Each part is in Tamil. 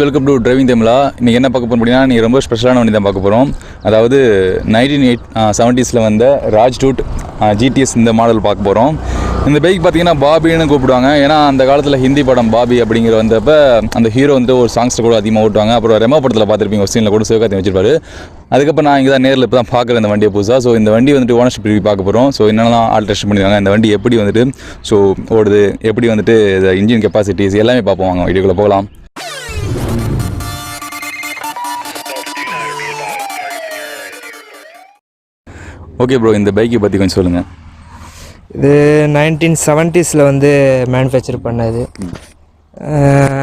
வெல்கம் டு டிரைவிங் தமிழா. இன்றைக்கி என்ன பார்க்க போகிறோம் அப்படின்னா, நீ ரொம்ப ஸ்பெஷலான வண்டி தான் பார்க்க போகிறோம். அதாவது 1970s வந்த ராஜ்டூட் GTS இந்த மாடல் பார்க்க போகிறோம். இந்த பைக் பார்த்தீங்கன்னா பாபின்னு கூப்பிடுவாங்க. ஏன்னா அந்த காலத்தில் ஹிந்தி படம் பாபி அப்படிங்கிற வந்தப்போ அந்த ஹீரோ வந்து ஒரு சாங்ஸில் கூட அதிகமாக ஓட்டுவாங்க. அப்புறம் ரெமோ படத்தில் பார்த்துருப்பீங்க, ஒரு சீனில் கூட சிவகார்த்திகேயன் வச்சிருப்பாரு. அதுக்கப்புறம் நான் இங்கே தான் நேரில் இப்போ தான் பார்க்குறேன் இந்த வண்டியை புதுசாக. ஸோ இந்த வண்டி வந்துட்டு ஓனர்ஷிப் ரிவ்யூ பார்க்க போகிறோம். ஸோ என்னெல்லாம் ஆல்ட்ரேஷன் பண்ணியிருக்காங்க, இந்த வண்டி எப்படி வந்துட்டு ஸோ ஓடுது, எப்படி வந்துட்டு இன்ஜின் கெப்பாசிட்டிஸ் எல்லாமே பார்ப்போம். வாங்க வீடியோக்குள்ளே போகலாம். ஓகே ப்ரோ, இந்த பைக்கை பற்றி கொஞ்சம் சொல்லுங்கள். இது 1970s வந்து மேனுஃபேக்சர் பண்ணது.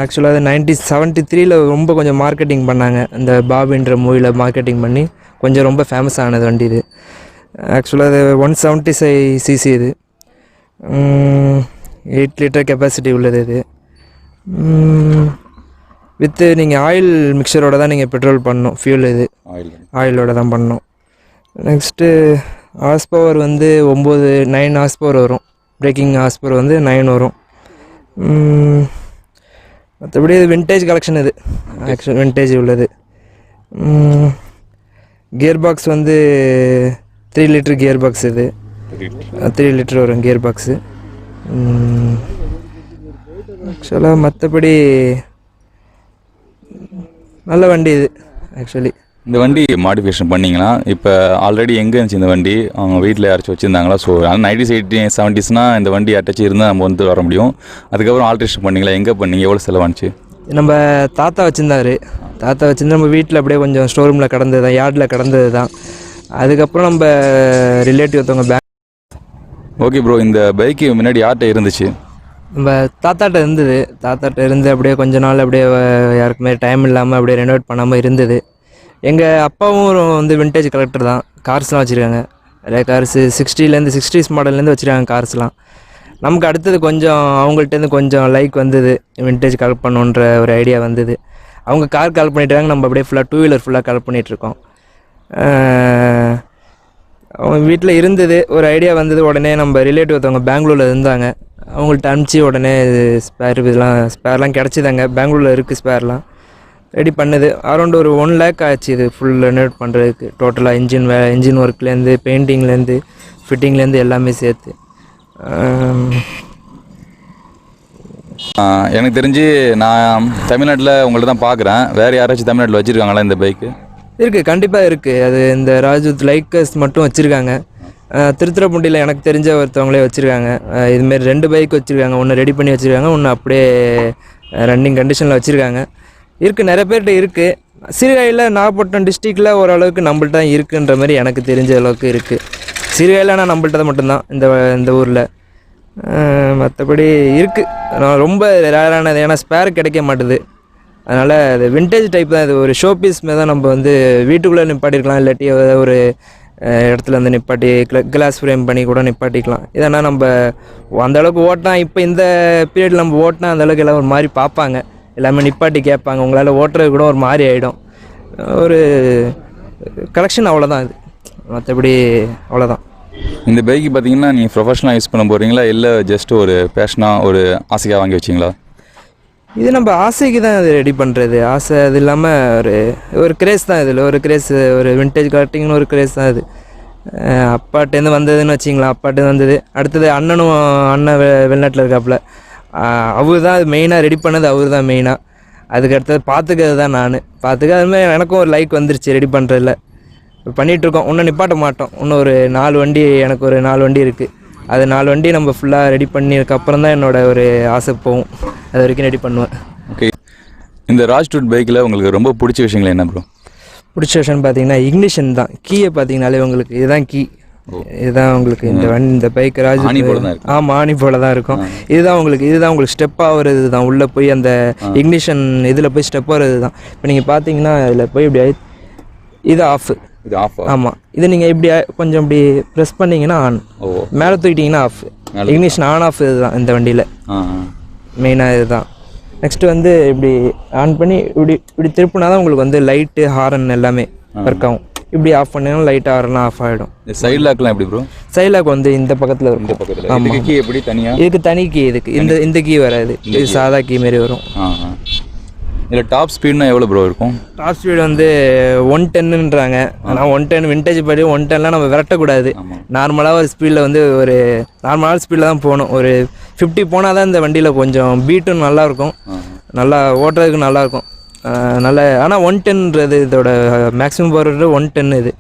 ஆக்சுவலாக அது 1973 ரொம்ப கொஞ்சம் மார்க்கெட்டிங் பண்ணாங்க. இந்த பாபின்ற மூவியில் மார்க்கெட்டிங் பண்ணி கொஞ்சம் ரொம்ப ஃபேமஸ் ஆனது வண்டி இது. ஆக்சுவலாக அது 175cc இது, 8 லிட்டர் கெப்பாசிட்டி உள்ளது இது. வித்து நீங்கள் ஆயில் மிக்சரோட தான் நீங்கள் பெட்ரோல் பண்ணணும். ஃபியூல் இது ஆயிலோட தான் பண்ணணும். நெக்ஸ்ட்டு ஹார்ஸ் பவர் வந்து 9 ஹார்ஸ் பவர் வரும். பிரேக்கிங் ஹார்ஸ் பவர் வந்து 9 வரும். மற்றபடி இது விண்டேஜ் கலெக்ஷன். இது ஆக்சுவல் விண்டேஜ் உள்ளது. கியர் பாக்ஸ் வந்து 3 லிட்டர் கியர் பாக்ஸ். இது 3 லிட்டர் வரும் கியர் பாக்ஸு. ஆக்சுவலாக மற்றபடி நல்ல வண்டி இது. ஆக்சுவலி இந்த வண்டி மாடிஃபிகேஷன் பண்ணிங்கன்னா இப்போ ஆல்ரெடி எங்கே இருந்துச்சு இந்த வண்டி, அவங்க வீட்டில் யாராச்சும் வச்சுருந்தாங்களா? ஸோ ஆனால் 1970s இந்த வண்டி அட்டாச்சு இருந்தால் நம்ம வந்து வர முடியும். அதுக்கப்புறம் ஆல்ட்ரேஷன் பண்ணிங்களா, எங்கே பண்ணீங்க, எவ்வளோ செலவானுச்சு? நம்ம தாத்தா வச்சுருந்தாரு. தாத்தா வச்சுருந்து நம்ம வீட்டில் அப்படியே கொஞ்சம் ஸ்டோர் ரூமில் கிடந்தது தான், யார்டில் கிடந்தது தான். அதுக்கப்புறம் நம்ம ரிலேட்டிவ் ஒருத்தவங்க ஓகே ப்ரோ, இந்த பைக்கு முன்னாடி யார்கிட்ட இருந்துச்சு? நம்ம தாத்தாட்ட இருந்தது. தாத்தாட்ட இருந்து அப்படியே கொஞ்ச நாள் அப்படியே யாருக்குமே டைம் இல்லாமல் அப்படியே ரெனோவேட் பண்ணாமல் இருந்தது. எங்கள் அப்பாவும் வந்து விண்டேஜ் கலெக்டர் தான். கார்ஸ்லாம் வச்சுருக்காங்க. நிறைய கார்ஸு 60s மாடல்லேருந்து வச்சுருக்காங்க கார்ஸ்லாம். நமக்கு அடுத்தது கொஞ்சம் அவங்கள்ட்டேருந்து கொஞ்சம் லைக் வந்தது, விண்டேஜ் கலெக்ட் பண்ணணுன்ற ஒரு ஐடியா வந்தது. அவங்க கார் கலெக்ட் பண்ணிட்டாங்க, நம்ம அப்படியே ஃபுல்லாக 2 வீலர் ஃபுல்லாக கலெக்ட் பண்ணிகிட்ருக்கோம். அவங்க வீட்டில் இருந்தது, ஒரு ஐடியா வந்தது. உடனே நம்ம ரிலேட்டிவ் ஒருத்தவங்க பெங்களூரில் இருந்தாங்க, அவங்கள்ட்ட அனுப்பிச்சி உடனே ஸ்பேர்லாம் கிடச்சிதாங்க. பெங்களூரில் இருக்குது ஸ்பேர்லாம் ரெடி பண்ணுது. அரௌண்ட் ஒரு 1 lakh ஆச்சு இது ஃபுல் ரெனோவேட் பண்ணுறதுக்கு. டோட்டலாக இன்ஜின் ஒர்க்லேருந்து பெயிண்டிங்லேருந்து ஃபிட்டிங்லேருந்து எல்லாமே சேர்த்து. எனக்கு தெரிஞ்சு நான் தமிழ்நாட்டில் உங்கள்ட்ட தான் பார்க்குறேன். வேறு யாராச்சும் தமிழ்நாட்டில் வச்சுருக்காங்களா இந்த பைக்கு? இருக்குது, கண்டிப்பாக இருக்குது. அது இந்த ராஜ்தூத் லைக்கர்ஸ் மட்டும் வச்சுருக்காங்க. திருத்துறைப்பூண்டியில் எனக்கு தெரிஞ்ச ஒருத்தவங்களே வச்சுருக்காங்க. இதுமாரி 2 பைக் வச்சுருக்காங்க. ஒன்று ரெடி பண்ணி வச்சுருக்காங்க, ஒன்று அப்படியே ரன்னிங் கண்டிஷனில் வச்சுருக்காங்க. இருக்குது, நிறைய பேர்கிட்ட இருக்குது. சீர்காழியில் நாகப்பட்டினம் டிஸ்ட்ரிக்டில் ஓரளவுக்கு நம்மள்ட்ட தான் இருக்குன்ற மாதிரி எனக்கு தெரிஞ்ச அளவுக்கு இருக்குது. சீர்காழியில் நம்மள்ட்ட தான் மட்டும்தான் இந்த ஊரில். மற்றபடி இருக்குது. நான் ரொம்ப ரேரானது, ஏன்னா ஸ்பேர் கிடைக்க மாட்டுது. அதனால் அது விண்டேஜ் டைப் தான். இது ஒரு ஷோ பீஸ் மாரி தான். நம்ம வந்து வீட்டுக்குள்ளே நிப்பாட்டிருக்கலாம், இல்லாட்டி ஒரு இடத்துல வந்து நிப்பாட்டி கிளாஸ் ஃப்ரேம் பண்ணி கூட நிப்பாட்டிக்கலாம். இதனா நம்ம அந்தளவுக்கு ஓட்டினா, இப்போ இந்த பீரியடில் நம்ம ஓட்டினா அந்தளவுக்கு எல்லாம் ஒரு மாதிரி பார்ப்பாங்க, எல்லாமே நிப்பாட்டி கேட்பாங்க. உங்களால் ஓட்டுறது கூட ஒரு மாதிரி ஆகிடும். ஒரு கலெக்ஷன் அவ்வளோதான் இது, மற்றபடி அவ்வளோதான். இந்த பைக்கு பார்த்தீங்கன்னா நீங்கள் ப்ரொஃபஷனலாக யூஸ் பண்ண போகிறீங்களா, இல்லை ஜஸ்ட் ஒரு பேஷனாக ஒரு ஆசைக்காக வாங்கி வச்சிங்களா? இது நம்ம ஆசைக்கு தான் இது ரெடி பண்ணுறது. ஆசை அது இல்லாமல் ஒரு கிரேஸ் தான். இதில் ஒரு கிரேஸ், ஒரு விண்டேஜ் கலெக்டிங்னு ஒரு கிரேஸ் தான் இது. அப்பாட்டேருந்து வந்ததுன்னு வச்சிங்களா, அப்பாட்டேருந்து வந்தது. அடுத்தது அண்ணன் வெளிநாட்டில் இருக்காப்புல, அவர் தான் அது மெயினாக ரெடி பண்ணது. அவர் தான் மெயினாக. அதுக்கு அடுத்தது பார்த்துக்கிறது தான் நான் அதுமாதிரி எனக்கும் ஒரு லைக் வந்துருச்சு ரெடி பண்ணுறதில்ல. பண்ணிகிட்ருக்கோம். இன்னும் நிப்பாட்ட மாட்டோம். இன்னும் ஒரு 4 வண்டி, எனக்கு ஒரு 4 வண்டி இருக்குது. அது 4 வண்டி நம்ம ஃபுல்லாக ரெடி பண்ணியிருக்கப்புறம் தான் என்னோடய ஒரு ஆசை போகும். அது வரைக்கும் ரெடி பண்ணுவேன். ஓகே, இந்த ராஜ்டூட் பைக்கில் உங்களுக்கு ரொம்ப பிடிச்ச விஷயங்கள் என்ன ப்ரோ? பிடிச்ச விஷயம் பார்த்தீங்கன்னா இக்னிஷன் தான். கீயை பார்த்தீங்கனாலே உங்களுக்கு இதுதான் கீ. இதுதான் உங்களுக்கு இந்த பைக் ராஜ்தூத். ஆமாம், ஆணி போல தான் இருக்கும். இதுதான் உங்களுக்கு ஸ்டெப் ஆகுறது தான். உள்ளே போய் அந்த இக்னிஷன் இதில் போய் ஸ்டெப் ஆகுறது தான். இப்போ நீங்கள் பார்த்தீங்கன்னா இதில் போய் இப்படி இது ஆஃப். ஆமாம், இது நீங்கள் இப்படி கொஞ்சம் இப்படி ப்ரெஸ் பண்ணிங்கன்னா ஆன், மேலே தூக்கிட்டிங்கன்னா ஆஃப். இக்னிஷன் ஆன் ஆஃப் இதுதான் இந்த வண்டியில் மெயினாக. இதுதான். நெக்ஸ்ட்டு வந்து இப்படி ஆன் பண்ணி இப்படி திருப்பினா தான் உங்களுக்கு வந்து லைட்டு ஹாரன் எல்லாமே ஒர்க் ஆகும். இப்படி ஆஃப் பண்ணினா லைட் ஆறலாம் ஆஃப் ஆகிடும். சைட் லாக்லாம் எப்படி ப்ரோ? சைட் லாக் வந்து இந்த பக்கத்தில் இருக்கும். ஆமாம், கீ எப்படி தனியாக? இதுக்கு தனி கீ. இந்த கீ வராது, இது சாதா கீ மாரி வரும். இதில் டாப் ஸ்பீட்னா எவ்வளோ ப்ரோ இருக்கும்? டாப் ஸ்பீடு வந்து 110ன்றாங்க. ஆனால் 110 விண்டேஜ் படி 110லாம் நம்ம விரட்டக்கூடாது. நார்மலாக ஒரு ஸ்பீடில் வந்து ஒரு நார்மலான ஸ்பீடில் தான் போகணும். ஒரு 50 போனால் தான் இந்த வண்டியில் கொஞ்சம் பீட்டும் நல்லாயிருக்கும், நல்லா ஓட்டுறதுக்கு நல்லாயிருக்கும். நல்ல ஆனால் 110ன்றது இதோட மேக்ஸிமம் போகிறது 110 இது.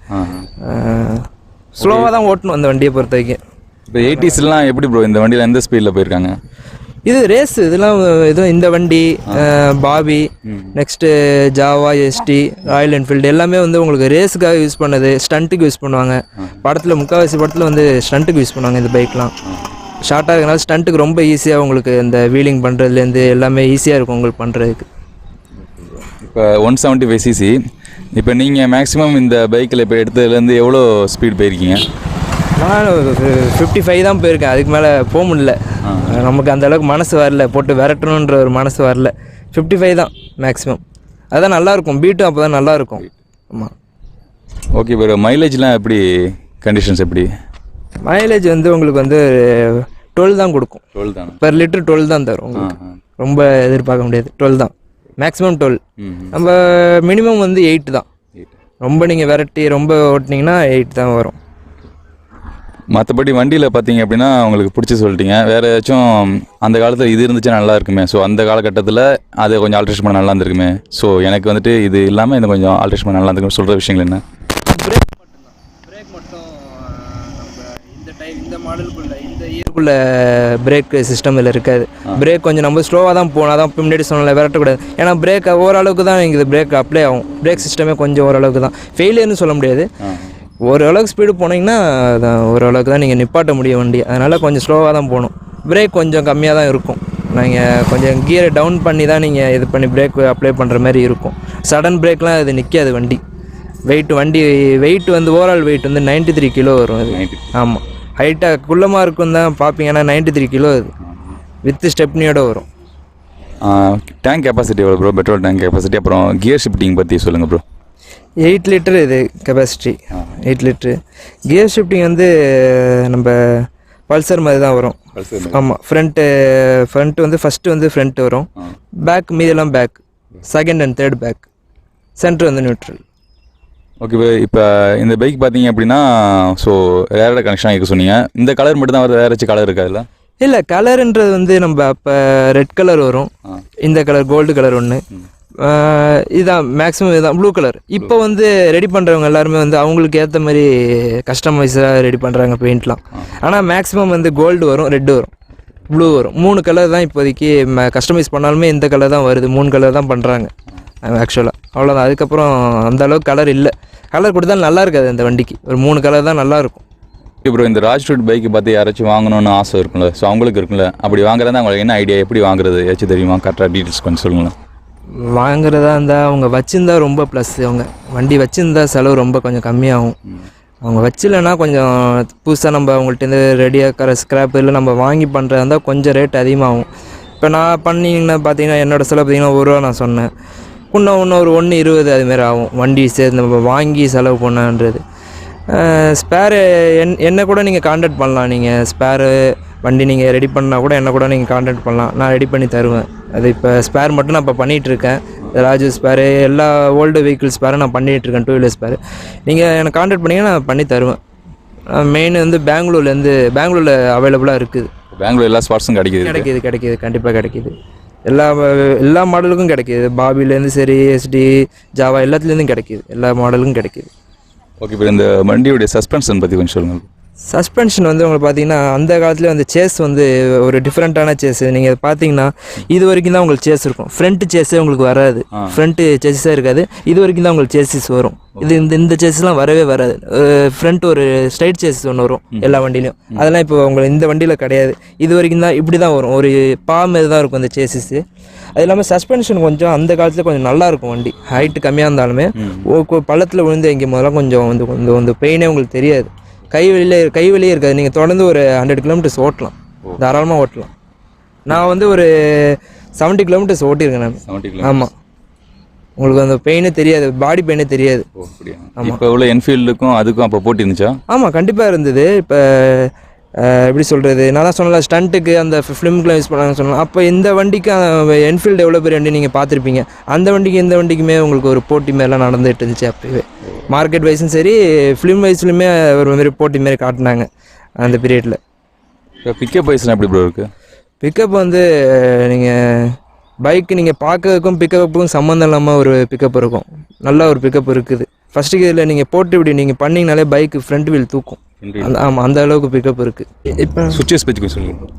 ஸ்லோவாக தான் ஓட்டணும் அந்த வண்டியை பொறுத்த வரைக்கும். இப்போ 80ஸ்லாம் எப்படி ப்ரோ இந்த வண்டியில் எந்த ஸ்பீடில் போயிருக்காங்க? இது ரேஸ் இதெல்லாம் இதுவும் இந்த வண்டி பாபி நெக்ஸ்ட்டு ஜாவா எஸ்டி ராயல் என்ஃபீல்டு எல்லாமே வந்து உங்களுக்கு ரேஸுக்காக யூஸ் பண்ணது, ஸ்டண்ட்டுக்கு யூஸ் பண்ணுவாங்க. படத்தில் முக்கால்வாசி படத்தில் வந்து ஸ்டண்ட்டுக்கு யூஸ் பண்ணுவாங்க இந்த பைக்லாம். ஷார்ட்டாக இருக்கனால ஸ்டண்ட்டுக்கு ரொம்ப ஈஸியாக உங்களுக்கு இந்த வீலிங் பண்ணுறதுலேருந்து எல்லாமே ஈஸியாக இருக்கும் உங்களுக்கு பண்ணுறதுக்கு. இப்போ 175cc, இப்போ நீங்கள் மேக்ஸிமம் இந்த பைக்கில் இப்போ எடுத்ததுலேருந்து எவ்வளோ ஸ்பீட் போயிருக்கீங்க? நான் 55 தான் போயிருக்கேன், அதுக்கு மேலே போக முடியல. நமக்கு அந்தளவுக்கு மனசு வரல, போட்டு விரட்டணுன்ற ஒரு மனசு வரல. 55 தான் மேக்ஸிமம். அதுதான் நல்லாயிருக்கும், பீட்டும் அப்போ தான் நல்லாயிருக்கும். ஆமாம். ஓகே ப்ரோ, மைலேஜ்லாம் எப்படி, கண்டிஷன்ஸ் எப்படி? மைலேஜ் வந்து உங்களுக்கு வந்து 12 தான் கொடுக்கும். 12 தான் பெர் லிட்டர் 12 தான் தரும் உங்களுக்கு. ரொம்ப எதிர்பார்க்க முடியாது, 12 தான் மேக்ஸிமம் 12. நம்ம மினிமம் வந்து 8 தான். ரொம்ப நீங்கள் விரட்டி ரொம்ப ஓட்டினீங்கன்னா 8 தான் வரும். மற்றபடி வண்டியில் பார்த்தீங்க அப்படின்னா உங்களுக்கு பிடிச்சி சொல்லிட்டீங்க, வேறு ஏதாச்சும் அந்த காலத்தில் இது இருந்துச்சுன்னா நல்லா இருக்குமே, ஸோ அந்த காலகட்டத்தில் அதை கொஞ்சம் ஆல்ட்ரேஷன் பண்ண நல்லா இருந்திருக்குமே, ஸோ எனக்கு வந்துட்டு இது இல்லாமல் இந்த கொஞ்சம் ஆல்ட்ரேஷன் பண்ண நல்லா இருந்துருக்குன்னு சொல்கிற விஷயங்கள் என்ன? பிரேக் மட்டும் நம்ம இந்த மாடலுக்குள்ள இந்த இயருக்குள்ள பிரேக் சிஸ்டம் இதில் இருக்காது. பிரேக் கொஞ்சம் நம்ம ஸ்லோவாக தான் போனால் தான் முன்னாடி சொன்னல விரட்டக்கூடாது. ஏன்னா பிரேக் ஓரளவுக்கு தான் இங்கே பிரேக் அப்ளை ஆகும். பிரேக் சிஸ்டமே கொஞ்சம் ஓரளவுக்கு தான், ஃபெயிலியர்னு சொல்ல முடியாது. ஓரளவுக்கு ஸ்பீடு போனீங்கன்னா அதான் ஓரளவுக்கு தான் நீங்கள் நிப்பாட்ட முடியும் வண்டி. அதனால் கொஞ்சம் ஸ்லோவாக தான் போகணும். பிரேக் கொஞ்சம் கம்மியாக தான் இருக்கும். நீங்கள் கொஞ்சம் கியரை டவுன் பண்ணி தான் நீங்கள் இது பண்ணி பிரேக் அப்ளை பண்ணுற மாதிரி இருக்கும். சடன் பிரேக்லாம் இது நிற்காது வண்டி. வண்டி வெயிட் வந்து ஓவரால் வெயிட் வந்து 93 கிலோ வரும் அது. ஆமாம், ஹைட்டாக குள்ளமாக இருக்கும் தான் பார்ப்பீங்கன்னா 93 கிலோ அது வித் ஸ்டெப்னியோட வரும். டேங்க் கெப்பாசிட்டி எவ்வளோ ப்ரோ? பெட்ரோல் டேங்க் கெப்பாசிட்டி, அப்புறம் கியர் ஷிஃப்டிங் பற்றி சொல்லுங்கள் ப்ரோ. 8 லிட்டரு இது கெப்பாசிட்டி, 8 லிட்ரு. கியர் ஷிஃப்டிங் வந்து நம்ம பல்சர் மாதிரி தான் வரும். ஆமாம், ஃப்ரண்ட்டு வந்து ஃபஸ்ட்டு வந்து ஃப்ரண்ட்டு வரும், பேக் மீதெல்லாம் back, second and third back, centre வந்து நியூட்ரல். ஓகே, இப்போ இந்த பைக் பார்த்தீங்க அப்படின்னா ஸோ ரேரோட கனெக்ஷன் ஆகிக்க சொன்னீங்க. இந்த கலர் மட்டும் தான் வருது, வேறு ஏதாச்சும் கலர் இருக்காதுல்ல? இல்லை, கலருன்றது வந்து நம்ம அப்போ ரெட் கலர் வரும், இந்த கலர் கோல்டு கலர் ஒன்று, இதுதான் மேக்ஸிமம், இதுதான் ப்ளூ கலர். இப்போ வந்து ரெடி பண்ணுறவங்க எல்லாருமே வந்து அவங்களுக்கு ஏற்ற மாதிரி கஸ்டமைஸாக ரெடி பண்ணுறாங்க பெயிண்ட்லாம். ஆனால் மேக்ஸிமம் வந்து கோல்டு வரும், ரெட்டு வரும், ப்ளூ வரும். 3 கலர் தான் இப்போதைக்கு கஸ்டமைஸ் பண்ணாலுமே இந்த கலர் தான் வருது. 3 கலர் தான் பண்ணுறாங்க ஆக்சுவலாக, அவ்வளோதான். அதுக்கப்புறம் அந்தளவுக்கு கலர் இல்லை. கலர் கொடுத்தாலும் நல்லா இருக்காது அந்த வண்டிக்கு. ஒரு 3 கலர் தான் நல்லாயிருக்கும். இப்போ இந்த ராஜ்டூட் பைக்கு பார்த்து யாராச்சும் வாங்கணும்னு ஆசை இருக்கும்ல, ஸோ அவங்களுக்கு இருக்குல்ல, அப்படி வாங்குறதா அவங்களுக்கு என்ன ஐடியா, எப்படி வாங்குறது ஏதாச்சும் தெரியுமா? கரெக்டாக டீட்டெயில்ஸ் கொஞ்சம் சொல்லுங்களேன். வாங்குறதா இருந்தால் அவங்க வச்சுருந்தா ரொம்ப ப்ளஸ். அவங்க வண்டி வச்சுருந்தா செலவு ரொம்ப கொஞ்சம் கம்மியாகும். அவங்க வச்சில்லைன்னா கொஞ்சம் புதுசாக நம்ம அவங்கள்ட்டேருந்து ரெடியாக ஸ்க்ராப் இல்லை நம்ம வாங்கி பண்ணுறதா இருந்தால் கொஞ்சம் ரேட் அதிகமாகும். இப்போ நான் பண்ணிங்கன்னா பார்த்தீங்கன்னா என்னோடய செலவு பார்த்தீங்கன்னா 1 ரூபா நான் சொன்னேன். இன்னும் ஒரு 1.20 அதுமாரி ஆகும் வண்டி சேர்ந்து நம்ம வாங்கி செலவு பண்ணான்றது. ஸ்பேரு என்ன கூட நீங்கள் கான்டாக்ட் பண்ணலாம். நீங்கள் ஸ்பேரு வண்டி நீங்கள் ரெடி பண்ணால் கூட என்ன கூட நீங்கள் கான்டாக்ட் பண்ணலாம், நான் ரெடி பண்ணி தருவேன். அது இப்போ ஸ்பேர் மட்டும் நான் இப்போ பண்ணிகிட்ருக்கேன். ராஜு ஸ்பேரு, எல்லா ஓல்டு வெஹிக்கிள் ஸ்பேரும் நான் பண்ணிகிட்ருக்கேன், 2 வீலர் ஸ்பேரு. நீங்கள் எனக்கு கான்டாக்ட் பண்ணிங்கன்னா நான் பண்ணி தருவேன். மெயின் வந்து பெங்களூரில் அவைலபிளாக இருக்குது. பெங்களூர் எல்லா ஸ்பாட்ஸும் கிடைக்கிது, கண்டிப்பாக கிடைக்கிது. எல்லா மாடலுக்கும் கிடைக்கிது. பாபிலேருந்து சரி, எஸ்டி, ஜாவா எல்லாத்துலேருந்தும் கிடைக்கிது, எல்லா மாடலுக்கும் கிடைக்கிது. ஓகே, இப்போ இந்த வண்டியோடைய சஸ்பென்ஷன் பற்றி கொஞ்சம் சொல்லுங்கள். சஸ்பென்ஷன் வந்து உங்களுக்கு பார்த்தீங்கன்னா அந்த காலத்தில் வந்து சேஸ் வந்து ஒரு டிஃப்ரெண்ட்டான சேஸ். நீங்கள் பார்த்தீங்கன்னா இது வரைக்கும் தான் உங்களுக்கு சேஸ் இருக்கும். ஃப்ரண்ட்டு சேஸே உங்களுக்கு வராது, ஃப்ரண்ட்டு சேஸஸே இருக்காது. இது வரைக்கும் தான் உங்களுக்கு சேஸஸ் வரும். இந்த சேஸஸ்லாம் வரவே வராது. ஃப்ரண்ட் ஒரு ஸ்ட்ரைட் சேஸஸ் ஒன்று வரும் எல்லா வண்டியிலையும். அதெல்லாம் இப்போ உங்களுக்கு இந்த வண்டியில் கிடையாது. இது வரைக்கும் தான் இப்படி தான் வரும், ஒரு மாரி தான் இருக்கும் அந்த சேஸஸ்ஸு. அது இல்லாமல் சஸ்பென்ஷன் கொஞ்சம் அந்த காலத்தில் கொஞ்சம் நல்லாயிருக்கும். வண்டி ஹைட்டு கம்மியாக இருந்தாலுமே பள்ளத்தில் விழுந்து எங்கே முதல்ல கொஞ்சம் வந்து பெயினே உங்களுக்கு தெரியாது. கை வெளியே இருக்காது. நீங்கள் தொடர்ந்து ஒரு 100 கிலோமீட்டர்ஸ் ஓட்டலாம், தாராளமாக ஓட்டலாம். நான் வந்து ஒரு 70 கிலோமீட்டர்ஸ் ஓட்டியிருக்கேன் நான். 70 கிலோ? ஆமாம். உங்களுக்கு அந்த பெயினே தெரியாது, பாடி பெயினே தெரியாது. ஆமாம். இப்போ உள்ள என்ஃபீல்டுக்கும் அதுக்கும் அப்போ போட்டி இருந்துச்சா? ஆமாம், கண்டிப்பாக இருந்தது. இப்போ எப்படி சொல்கிறது, நான் தான் சொன்னல ஸ்டண்ட்டுக்கு அந்த ஃபிலிம்க்குலாம் யூஸ் பண்ணாங்கன்னு சொன்னேன். அப்போ இந்த வண்டிக்கு என்ஃபீல்டு எவ்வளோ பெரிய வண்டி நீங்கள் பார்த்துருப்பீங்க. அந்த வண்டிக்கு இந்த வண்டிக்குமே உங்களுக்கு ஒரு போட்டி மாரிலாம் நடந்துகிட்டு இருந்துச்சு அப்போவே. மார்க்கெட் வைஸும் சரி ஃபிலிம் வைஸ்லையுமே ஒரு மாதிரி போட்டி மாரி காட்டினாங்க அந்த பீரியடில். பிக்கப் வைஸ்லாம் எப்படி ப்ரோ இருக்குது? பிக்கப் வந்து நீங்கள் பைக்கு நீங்கள் பார்க்கறதுக்கும் பிக்கப்புக்கும் சம்மந்தம் இல்லாமல் ஒரு பிக்கப் இருக்கும். நல்ல ஒரு பிக்கப் இருக்குது. ஃபஸ்ட்டு இதில் நீங்கள் போட்டு இப்படி நீங்கள் பண்ணிங்கனாலே பைக்கு ஃப்ரண்ட் வீல் தூக்கும். ஆமாம், அந்த அளவுக்கு பிக்கப் இருக்குது. இப்போ சுவிட்சஸ் பற்றி சொல்லுங்கள்.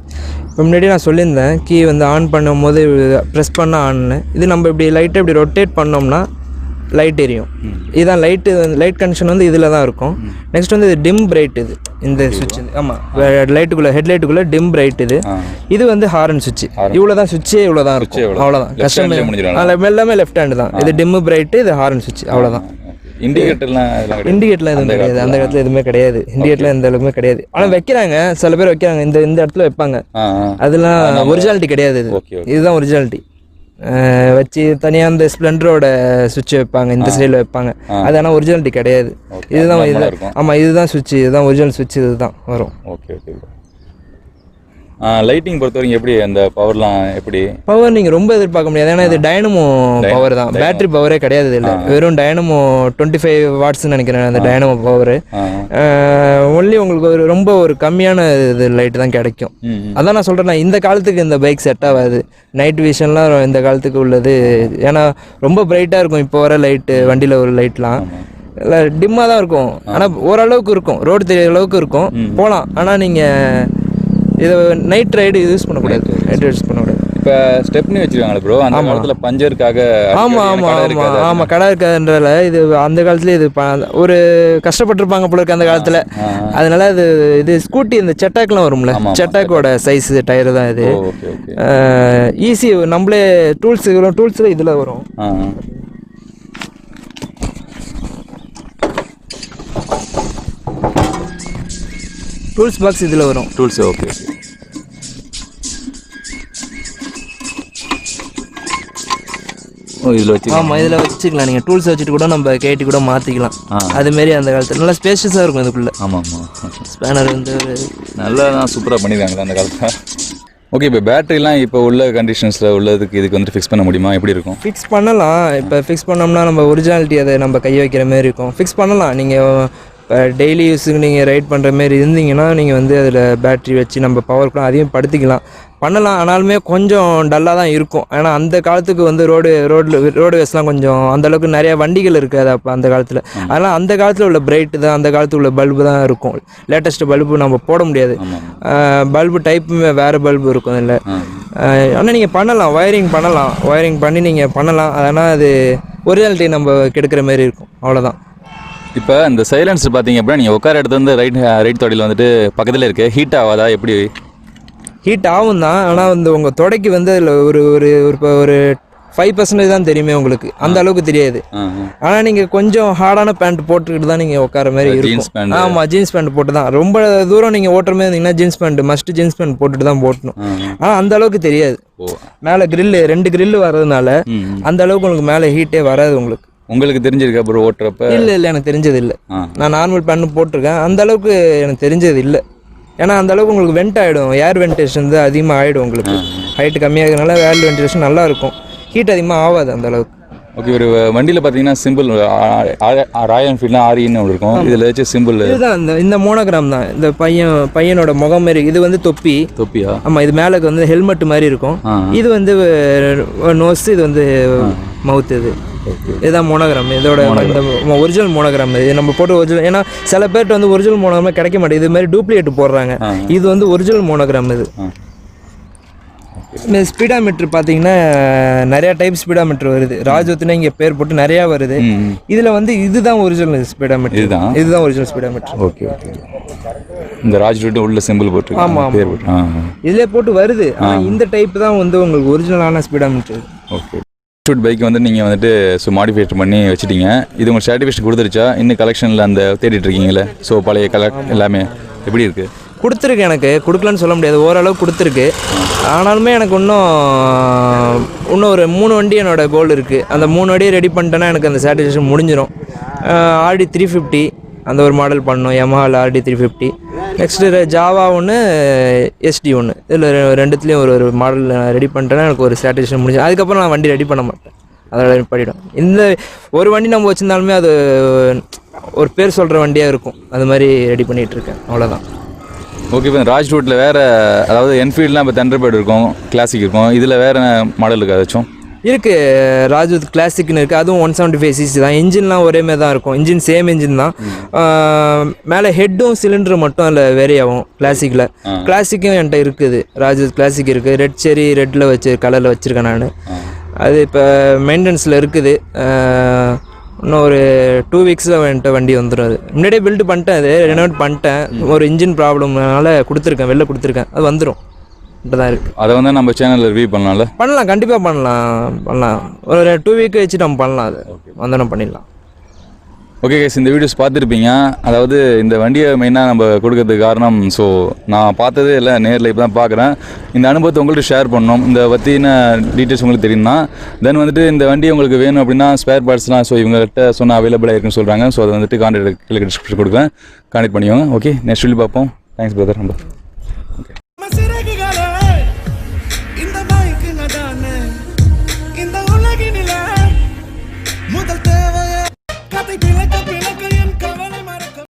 இப்போ முன்னாடி நான் சொல்லியிருந்தேன், கீ வந்து ஆன் பண்ணும் போது ப்ரெஸ் பண்ணால் ஆன்னு. இது நம்ம இப்படி லைட்டை இப்படி ரொட்டேட் பண்ணோம்னா லைட் எரியும். இதுதான் லைட்டு. லைட் கனெக்ஷன் வந்து இதில் தான் இருக்கும். நெக்ஸ்ட் வந்து இது டிம் பிரைட். இது இந்த சுவிட்ச் ஆமாம் லைட்டுக்குள்ளே ஹெட்லைட்டுக்குள்ளே டிம் பிரைட். இது வந்து ஹாரன் சுவிட்ச். இவ்வளோ தான் சுவிட்சே, இவ்வளோ தான் இருக்கும். அவ்வளோதான். கஸ்டமர் எல்லாமே லெஃப்ட் ஹேண்டு தான். இது டிம்மு பிரைட்டு, இது ஹாரன் சுவிட்ச், அவ்வளோதான். இண்டிகேட்டர்லாம் எதுவும் கிடையாது. அந்த இடத்துல எதுவுமே கிடையாது. இண்டிகேட்டர்லாம் எந்த அளவுக்குமே கிடையாது. ஆனால் வைக்கிறாங்க, சில பேர் வைக்கிறாங்க, இந்த இடத்துல வைப்பாங்க. அதெல்லாம் ஒரிஜினாலிட்டி கிடையாது. இதுதான் ஒரிஜினாலிட்டி. வச்சு தனியாக அந்த ஸ்ப்ளெண்டரோட சுவிட்ச் வைப்பாங்க, இந்த சைடில் வைப்பாங்க. அது ஆனால் ஒரிஜினாலிட்டி கிடையாது. இதுதான் ஆமாம், இதுதான் சுவிட்ச், இதுதான் ஒரிஜினல் சுவிட்ச், இதுதான் வரும். Okay okay. லைட்டிங் பொறுத்த வரைக்கும் எப்படி அந்த பவர்லாம் எப்படி? பவர் நீங்கள் ரொம்ப எதிர்பார்க்க முடியாது. ஏன்னா இது டைனமோ பவர் தான், பேட்டரி பவரே கிடையாது. இல்லை, வெறும் டைனமோ 25 வாட்ஸ்ன்னு நினைக்கிறேன் அந்த டைனமோ பவரு. ஒன்லி உங்களுக்கு ரொம்ப ஒரு கம்மியான இது லைட்டு தான் கிடைக்கும். அதான் நான் சொல்கிறேன், இந்த காலத்துக்கு இந்த பைக் செட் ஆகாது. நைட் விஷன்லாம் இந்த காலத்துக்கு உள்ளது. ஏன்னா ரொம்ப பிரைட்டாக இருக்கும் இப்போ வர லைட்டு, வண்டியில் ஒரு லைட்லாம் இல்லை டிம்மாக தான் இருக்கும். ஆனால் ஓரளவுக்கு இருக்கும், ரோடு தெரியற அளவுக்கு இருக்கும், போகலாம். ஆனால் நீங்கள் இதை நைட் ரைடு யூஸ் பண்ணக்கூடாது. நைட் யூஸ் பண்ணக்கூடாது. இப்போ ஸ்டெப்னி வச்சுருக்காங்களே ப்ரோ, அந்த காலத்தில் பஞ்சருக்காக. ஆமாம் கடை இருக்காதுன்றதால இது அந்த காலத்துலேயே இது ஒரு கஷ்டப்பட்டுருப்பாங்க போல இருக்கு அந்த காலத்தில். அதனால இது ஸ்கூட்டி இந்த செட்டாக்லாம் வரும்ல, செட்டாக்கோட சைஸ் டயரு தான் இது. ஈஸி, நம்மளே டூல்ஸில் இதில் வரும். டூல்ஸ் பாக்ஸ் இதில் வரும். Tools okay. இதில் வச்சு ஆமாம், இதில் வச்சுக்கலாம். நீங்கள் டூல்ஸ் வச்சுட்டு கூட நம்ம கேட்டி கூட மாற்றிக்கலாம். அதுமாரி அந்த காலத்தில் நல்லா ஸ்பேஷியஸாக இருக்கும் இதுக்குள்ளே. ஆமாம் ஆமாம். ஸ்பேனர் வந்து நல்லா தான் சூப்பராக பண்ணியிருக்காங்களா அந்த காலத்தில். ஓகே, இப்போ பேட்டரிலாம் இப்போ உள்ள கண்டிஷன்ஸில் உள்ளதுக்கு இதுக்கு வந்துட்டு ஃபிக்ஸ் பண்ண முடியுமா? எப்படி இருக்கும்? ஃபிக்ஸ் பண்ணலாம். இப்போ ஃபிக்ஸ் பண்ணோம்னா நம்ம ஒரிஜினாலிட்டி அதை நம்ம கை வைக்கிற மாதிரி இருக்கும். ஃபிக்ஸ் பண்ணலாம். நீங்கள் இப்போ டெய்லி யூஸுக்கு நீங்கள் ரைட் பண்ணுற மாரி இருந்தீங்கன்னா நீங்கள் வந்து அதில் பேட்ரி வச்சு நம்ம பவர்க்குலாம் அதையும் படுத்திக்கலாம், பண்ணலாம். ஆனாலுமே கொஞ்சம் டல்லாக தான் இருக்கும். ஏன்னா அந்த காலத்துக்கு வந்து ரோடு வேஸ்லாம் கொஞ்சம் அந்தளவுக்கு நிறையா வண்டிகள் இருக்காது அப்போ அந்த காலத்தில். அதனால் அந்த காலத்தில் உள்ள பிரைட்டு தான், அந்த காலத்தில் உள்ள பல்பு தான் இருக்கும். லேட்டஸ்ட் பல்பு நம்ம போட முடியாது. பல்பு டைப்புமே வேறு பல்பு இருக்கும் இல்லை. ஆனால் நீங்கள் பண்ணலாம், ஒயரிங் பண்ணி நீங்கள் பண்ணலாம். அதனால் அது ஒரிஜினாலிட்டி நம்ம கெடுக்கிற மாதிரி இருக்கும், அவ்வளோதான். இப்போ இந்த சைலன்ஸ் பார்த்தீங்க அப்படின்னா நீங்கள் உட்கார இடத்துல வந்து ரைட் தொடையில் வந்துட்டு பக்கத்தில் இருக்குது, ஹீட் ஆகாதா? எப்படி ஹீட் ஆகும் தான். ஆனால் வந்து உங்கள் தொடைக்கு வந்து அதில் ஒரு 5% தான் தெரியுமே உங்களுக்கு, அந்த அளவுக்கு தெரியாது. ஆனால் நீங்கள் கொஞ்சம் ஹார்டான பேண்ட் போட்டுக்கிட்டு தான் நீங்கள் உட்கார மாதிரி இருக்கும். ஆமாம், ஜீன்ஸ் பேண்ட் போட்டு தான் ரொம்ப தூரம் நீங்கள் ஓட்டுற மாதிரி இருந்தீங்கன்னா ஜீன்ஸ் பேண்ட் போட்டுட்டு தான் போட்டணும். ஆனால் அந்த அளவுக்கு தெரியாது. மேலே கிரில்லு 2 கிரில்லு வர்றதுனால அந்த அளவுக்கு உங்களுக்கு மேலே ஹீட்டே வராது. உங்களுக்கு தெரிஞ்சிருக்கா ப்ரோ ஓட்டுறப்ப? இல்லை எனக்கு தெரிஞ்சது இல்லை. நான் நார்மல் பேண்ட் போட்டிருக்கேன், அந்த அளவுக்கு எனக்கு தெரிஞ்சது இல்லை. ஏன்னா அந்த அளவுக்கு உங்களுக்கு வெண்ட் ஆகிடும், ஏர் வென்டிலேஷன் வந்து அதிகமாக ஆகிடும். உங்களுக்கு ஹைட்டு கம்மியாகிறதுனால ஏர் வென்டிலேஷன் நல்லா இருக்கும், ஹீட் அதிகமாக ஆகாது அந்த அளவுக்கு. ஓகே, ஒரு வண்டியில் பார்த்தீங்கன்னா சிம்பிள் ராயல் என்ஃபீல்ட்னா ஆரின்னு ஒன்று இருக்கும், இதில் வச்சு சிம்பிள் இதுதான். இந்த மோனோகிராம் தான். இந்த பையனோட முகம் மாதிரி இது வந்து தொப்பியா? ஆமாம், இது மேலே வந்து ஹெல்மெட் மாதிரி இருக்கும். இது வந்து நோஸ், இது வந்து மவுத். இதுதான் மோனோகிராம். இதோட இந்த ஒரிஜினல் மோனோகிராம் இது நம்ம போட்டு ஒரிஜினல். ஏன்னா சில பேர்ட்டு வந்து ஒரிஜினல் மோனோகிராம் கிடைக்க மாட்டேங்குது, இது மாதிரி டூப்ளிகேட் போடுறாங்க. இது வந்து ஒரிஜினல் மோனோகிராம். இது இந்த ஸ்பீடாமீட்டர் பார்த்தீங்கன்னா நிறையா டைப் ஸ்பீடாமீட்டர் வருது. ராஜ்தூத்னா இங்கே பேர் போட்டு நிறையா வருது. இதில் வந்து இதுதான் ஒரிஜினல் ஸ்பீடாமீட்டர். இதுதான் ஒரிஜினல் ஸ்பீடாமீட்டர். Okay okay. இந்த ராஜ்தூட் உள்ள சிம்பிள் போட்டு ஆமாம் இதிலே போட்டு வருது. இந்த டைப் தான் வந்து உங்களுக்கு ஒரிஜினலான ஸ்பீடாமீட்டர். ஓகே. ராஜ்தூட் பைக் வந்து நீங்கள் வந்துட்டு மாடிஃபை பண்ணி வச்சுட்டீங்க. இது உங்களுக்கு சர்டிஃபிகேட் கொடுத்துருச்சா? இன்னும் கலெக்ஷனில் அந்த தேடிட்டு இருக்கீங்களே, பழைய எல்லாமே எப்படி இருக்குது? கொடுத்துருக்கு, எனக்கு கொடுக்கலன்னு சொல்ல முடியாது, ஓரளவுக்கு கொடுத்துருக்கு. ஆனாலுமே எனக்கு இன்னும் ஒரு 3 வண்டி என்னோடய கோல் இருக்குது. அந்த 3 வண்டியை ரெடி பண்ணிட்டேன்னா எனக்கு அந்த சாட்டிஸ்ஃபேக்ஷன் முடிஞ்சிடும். RD 350 அந்த ஒரு மாடல் பண்ணணும், Yamaha RD 350. நெக்ஸ்ட்டு ஜாவா ஒன்று எஸ்டி ஒன்று இதில் ரெண்டுத்துலேயும் ஒரு மாடல் ரெடி பண்ணிட்டேன்னா எனக்கு ஒரு சாட்டிஸ்ஃபேக்ஷன் முடிஞ்சு. அதுக்கப்புறம் நான் வண்டி ரெடி பண்ண மாட்டேன், அதோட படிடும். இந்த ஒரு வண்டி நம்ம வச்சுருந்தாலுமே அது ஒரு பேர் சொல்கிற வண்டியாக இருக்கும், அது மாதிரி ரெடி பண்ணிகிட்ருக்கேன், அவ்வளோதான். ஓகே. இப்போ ராஜ்டூட்டில் வேறு, அதாவது என்ஃபீல்ட்லாம் இப்போ தண்டர்பேர்ட் இருக்கும், கிளாசிக் இருக்கும், இதில் வேறு மாடல் இருக்குது ஏதாச்சும்? இருக்குது, ராஜ்தூத் கிளாசிக்னு இருக்குது, அதுவும் 175cc தான். இன்ஜின்லாம் ஒரே மாதிரி தான் இருக்கும், இன்ஜின் சேம் இன்ஜின் தான். மேலே ஹெட்டும் சிலிண்டர் மட்டும் அதில் வேரி ஆகும் கிளாசிக்கில். கிளாசிக்கும் என்கிட்ட இருக்குது, ராஜ்தூத் கிளாசிக் இருக்குது. ரெட் செரி ரெட்டில் கலரில் வச்சுருக்கேன் நான். அது இப்போ மெயின்டெனன்ஸில் இருக்குது. இன்னும் ஒரு 2 வீக்ஸில் என்கிட்ட வண்டி வந்துடும். அது முன்னாடியே பில்டு பண்ணிட்டேன், அது ரெனோவேட் பண்ணிட்டேன். ஒரு இன்ஜின் ப்ராப்ளம்னால வெளில கொடுத்துருக்கேன், அது வந்துடும். தான் இருக்குது. அதை வந்து நம்ம சேனலில் ரிவ்யூ பண்ணலாம், கண்டிப்பாக பண்ணலாம். ஒரு 2 வீக் வச்சு நம்ம பண்ணலாம், அது வந்தோம் பண்ணிடலாம். ஓகே கேஸ், இந்த வீடியோஸ் பார்த்துருப்பீங்க. அதாவது இந்த வண்டியை மெயினாக நம்ம கொடுக்கறதுக்கு காரணம், ஸோ நான் பார்த்ததே இல்லை, நேரில் இப்போ தான் பார்க்குறேன். இந்த அனுபவத்தை உங்கள்கிட்ட ஷேர் பண்ணணும். இந்த பற்றின டீட்டெயில்ஸ் உங்களுக்கு தெரியும்னா தென் வந்துட்டு இந்த வண்டி உங்களுக்கு வேணும் அப்படின்னா ஸ்பேர் பார்ட்ஸ்லாம் ஸோ இவங்ககிட்ட சொன்னால் அவைலபிளாக இருக்குன்னு சொல்கிறாங்க. ஸோ அதை வந்துட்டு கான்டாக்ட் டிஸ்கிரிப்ஷன் கொடுக்குறேன், கான்டாக்ட் பண்ணிக்கோங்க. ஓகே, நெக்ஸ்ட் வீடியோ பார்ப்போம். Thanks brother. நம்ம